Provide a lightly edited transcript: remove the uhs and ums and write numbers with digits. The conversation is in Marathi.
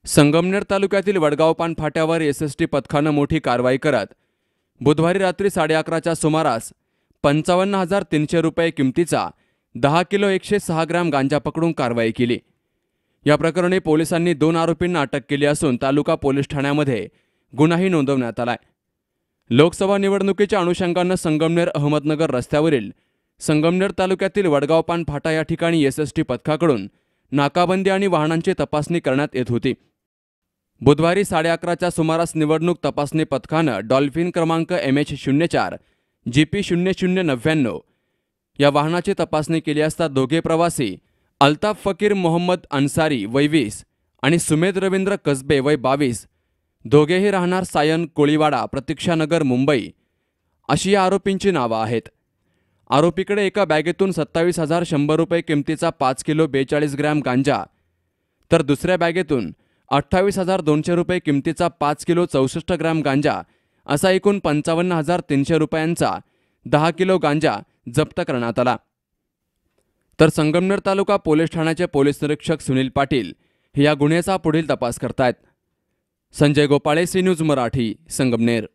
संगमनेर तालुक्यातील वडगाव-पान फाट्यावर एसएसटी पथकानं मोठी कारवाई करत बुधवारी रात्री 11:30च्या सुमारास 55,300 रुपये किमतीचा 10 किलो 106 ग्रॅम गांजा पकडून कारवाई केली। या प्रकरणी पोलिसांनी 2 आरोपींना अटक केली असून तालुका पोलीस ठाण्यामध्ये गुन्हाही नोंदवण्यात आलाय। लोकसभा निवडणुकीच्या अनुषंगानं संगमनेर अहमदनगर रस्त्यावरील संगमनेर तालुक्यातील वडगाव-पान फाटा या ठिकाणी एसएसटी पथकाकडून नाकाबंदी आणि वाहनांची तपासणी करण्यात येत होती। बुधवारी 11:30च्या सुमारास निवडणूक तपासणी पथकानं डॉल्फिन क्रमांक MH04 GP 0099 या वाहनाची तपासणी केली असता दोघे प्रवासी अल्ताफ फकीर मोहम्मद अन्सारी वय 20 आणि सुमेध रवींद्र कसबे वय 22 दोघेही राहणार सायन कोळीवाडा प्रतीक्षानगर मुंबई अशी या आरोपींची नावं आहेत। आरोपीकडे एका बॅगेतून 27,100 रुपये किमतीचा 5 किलो 42 ग्रॅम गांजा तर दुसऱ्या बॅगेतून 28,200 रुपये किमतीचा 5 किलो 64 ग्रॅम गांजा असा एकूण 55,300 रुपयांचा 10 किलो गांजा जप्त करण्यात आला। तर संगमनेर तालुका पोलीस ठाण्याचे पोलीस निरीक्षक सुनील पाटील हे या गुन्ह्याचा पुढील तपास करतायत। Sanjay Gopale, C news Marathi, Sangamner.